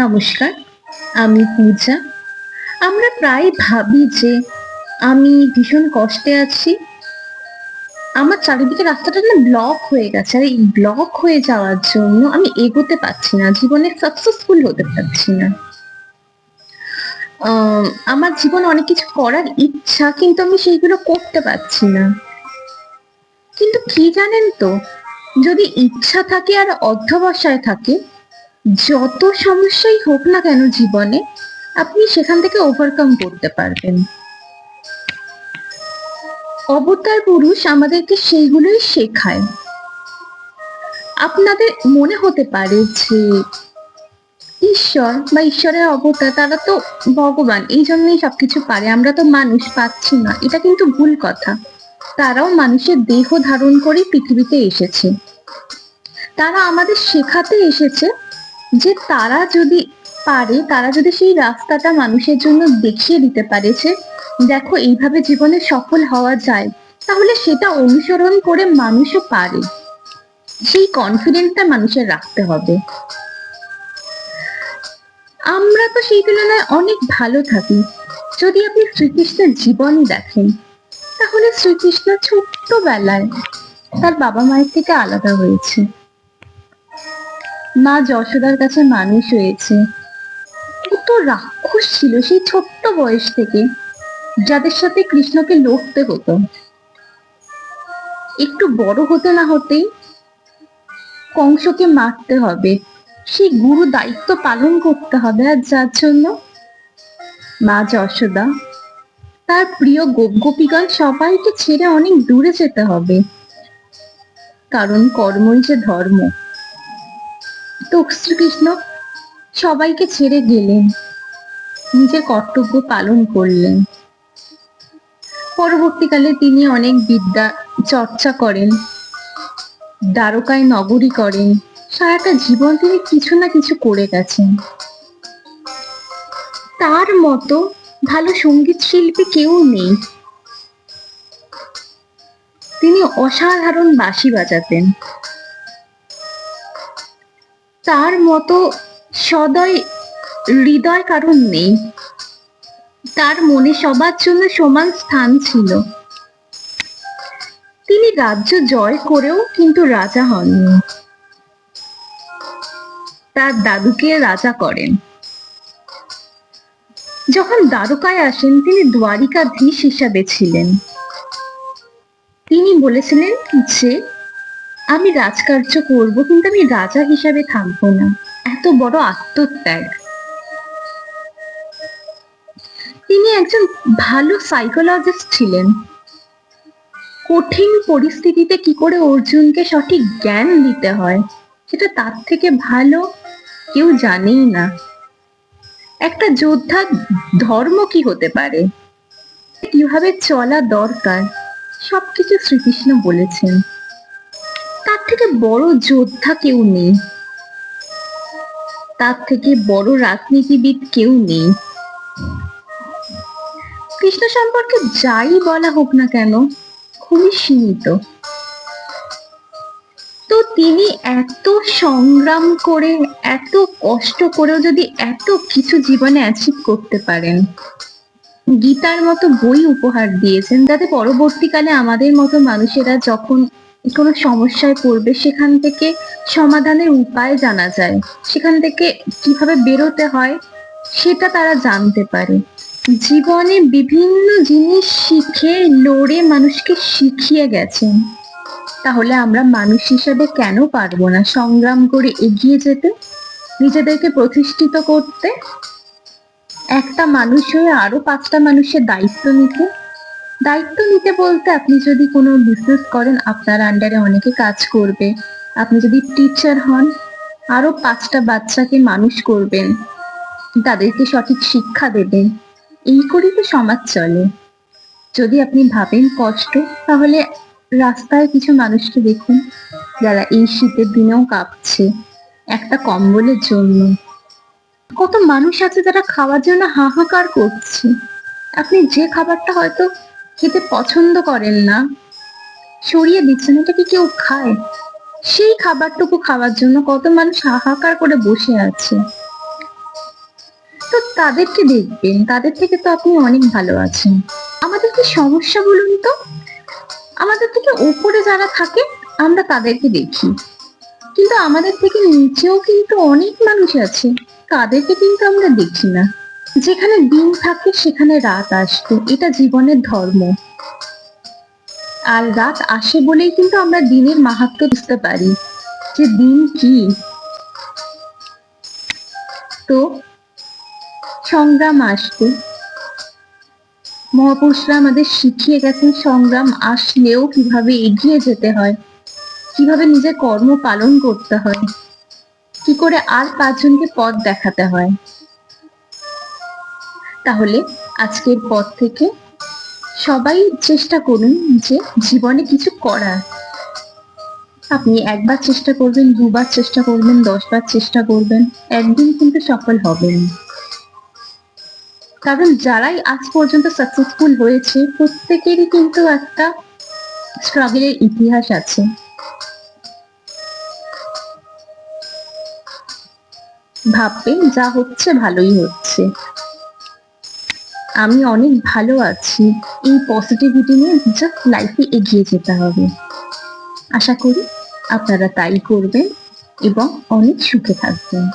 নমস্কার, আমি পূজা। আমরা প্রায় ভাবি যে আমি ভীষণ কষ্টে আছি। আমার চারিদিকে রাস্তাটা না ব্লক হয়ে গেছে। আর এই ব্লক হয়ে যাওয়ার জন্য আমি এগোতে পারছি না। জীবনে সাকসেসফুল হতে পারছি না। আমার জীবনে অনেক কিছু করার ইচ্ছা, কিন্তু আমি সেইগুলো করতে পারছি না। কিন্তু কি জানেন তো? যদি ইচ্ছা থাকে আর অধ্যবসায় থাকে, যত সমস্যাই হোক না কেন জীবনে, আপনি সেখান থেকে ওভারকাম করতে পারবেন। অবতার পুরুষ আমাদেরকে সেইগুলোই শেখায়। আপনাদের মনে হতে পারে যে ঈশ্বর বা ঈশ্বরের অবতার তারা তো ভগবান, এই জন্যই সবকিছু পারে, আমরা তো মানুষ পাচ্ছি না। এটা কিন্তু ভুল কথা। তারাও মানুষের দেহ ধারণ করে পৃথিবীতে এসেছে। তারা আমাদের শেখাতে এসেছে যে তারা যদি পারে, তারা যদি সেই রাস্তাটা মানুষের জন্য দেখিয়ে দিতে পারে যে দেখো এইভাবে জীবনে সফল হওয়া যায়, তাহলে সেটা অনুসরণ করে মানুষও পারে। সেই কনফিডেন্সটা মানুষের রাখতে হবে। আমরা তো সেই তুলনায় অনেক ভালো থাকি। যদি আপনি শ্রীকৃষ্ণের জীবন দেখেন, তাহলে শ্রীকৃষ্ণ ছোট্টবেলায় তার বাবা মায়ের থেকে আলাদা হয়েছে। মা যশোদার কাছে মানুষ হয়েছে। কত রাক্ষস ছিল সেই ছোট্ট বয়স থেকে, যাদের সাথে কৃষ্ণকে লড়তে হতো। একটু বড় হতে না হতেই কংসকে মারতে হবে, সেই গুরু দায়িত্ব পালন করতে হবে। আর যার জন্য মা যশোদা তার প্রিয় গোপগোপীগণ সবাইকে ছেড়ে অনেক দূরে যেতে হবে, কারণ কর্মই যে ধর্ম। তো শ্রীকৃষ্ণ সবাইকে ছেড়ে গেলেন, নিজের কর্তব্য পালন করলেন। পরবর্তীকালে তিনি অনেক বিদ্যা চর্চা করেন, দ্বারকায় নগরী করেন। সারাটা জীবন তিনি কিছু না কিছু করে গেছেন। তার মতো ভালো সঙ্গীত শিল্পী কেউ নেই। তিনি অসাধারণ বাঁশি বাজাতেন। তার মতো সদয় হৃদয় কারণ নেই। তার মনে সবার জন্য সমান স্থান ছিল। তিনি রাজ্য জয় করেও কিন্তু রাজা হননি। তার দাদুকে রাজা করেন। যখন দ্বারকায় আসেন, তিনি দ্বারিকাধীশ হিসাবে ছিলেন। তিনি বলেছিলেন যে আমি রাজকার্য করব, কিন্তু আমি রাজা হিসাবে থাকবো না। এত বড় আত্মত্যাগ। তিনি একজন ভালো সাইকোলজিস্ট ছিলেন। কঠিন পরিস্থিতিতে কি করে অর্জুনকে সঠিক জ্ঞান দিতে হয়, সেটা তার থেকে ভালো কেউ জানেই না। একটা যোদ্ধার ধর্ম কি হতে পারে, কিভাবে চলা দরকার, সবকিছু শ্রীকৃষ্ণ বলেছেন। তার থেকে বড় যোদ্ধা কেউ নেই, তার থেকে বড় রাজনীতিবিদ কেউ নেই। কৃষ্ণ সম্পর্কে যাই বলা হোক না কেন, খুবই সীমিত। তো তিনি এত সংগ্রাম করে, এত কষ্ট করেও যদি এত কিছু জীবনে অ্যাচিভ করতে পারেন, গীতার মতো বই উপহার দিয়েছেন, যাতে পরবর্তীকালে আমাদের মতো মানুষেরা যখন কোনো সমস্যায় পড়বে, সেখান থেকে সমাধানের উপায় জানা যায়, সেখান থেকে কিভাবে বেরোতে হয় সেটা তারা জানতে পারে। জীবনে বিভিন্ন জিনিস শিখে লড়ে মানুষকে শিখিয়ে গেছেন। তাহলে আমরা মানুষ হিসেবে কেন পারবো না সংগ্রাম করে এগিয়ে যেতে, নিজেদেরকে প্রতিষ্ঠিত করতে, একটা মানুষ হয়ে আরো 5টা মানুষের দায়িত্ব নিতে। দায়িত্ব নিতে বলতে, আপনি যদি কোনো বিজনেস করেন, আপনার আন্ডারে অনেকে কাজ করবে। আপনি যদি টিচার হন, আরো 5টা বাচ্চাকে মানুষ করবেন, তাদেরকে সঠিক শিক্ষা দেবেন। এই করেই তো সমাজ চলে। যদি আপনি ভাবেন কষ্ট, তাহলে রাস্তায় কিছু মানুষকে দেখুন, যারা এই শীতের দিনেও কাঁপছে একটা কম্বলের জন্য। কত মানুষ আছে যারা খাওয়ার জন্য হাহাকার করছে। আপনি যে খাবারটা হয়তো খেতে পছন্দ করেন না, সরিয়ে দিচ্ছেন, এটা কি কেউ খায়? সেই খাবারটুকু খাওয়ার জন্য কত মানুষ হাহাকার করে বসে আছে। তাদেরকে দেখবেন, তাদের থেকে তো আপনি অনেক ভালো আছেন। আমাদের কি সমস্যা বলুন তো? আমাদের থেকে উপরে যারা থাকে আমরা তাদেরকে দেখি, কিন্তু আমাদের থেকে নিচেও কিন্তু অনেক মানুষ আছে, তাদেরকে কিন্তু আমরা দেখি না। যেখানে দিন থাকে সেখানে রাত আসবে, এটা জীবনের ধর্ম। আর রাত আসে বলেই কিন্তু আমরা দিনের মাহাত্ম্য বুঝতে পারি যে দিন কি। তো সংগ্রাম আসবে, মহাপুরুষরা আমাদের শিখিয়ে গেছেন সংগ্রাম আসলেও কিভাবে এগিয়ে যেতে হয়, কিভাবে নিজের কর্ম পালন করতে হয়, কি করে আর 5 জনকে পথ দেখাতে হয়। তাহলে আজকের পর থেকে সবাই চেষ্টা করুন যে জীবনে কিছু করার। আপনি একবার চেষ্টা করবেন, দুবার চেষ্টা করবেন, 10 বার চেষ্টা করবেন, একদিন কিন্তু সফল হবেন। কারণ যারাই আজ পর্যন্ত সাকসেসফুল হয়েছে প্রত্যেকেরই কিন্তু একটা স্ট্রাগলের ইতিহাস আছে। ভাববেন যা হচ্ছে ভালোই হচ্ছে, আমি অনেক ভালো আছি, এই পজিটিভিটি নিয়ে জাস্ট লাইফে এগিয়ে যেতে হবে। আশা করি আপনারা তাই করবেন এবং অনেক সুখে থাকবেন।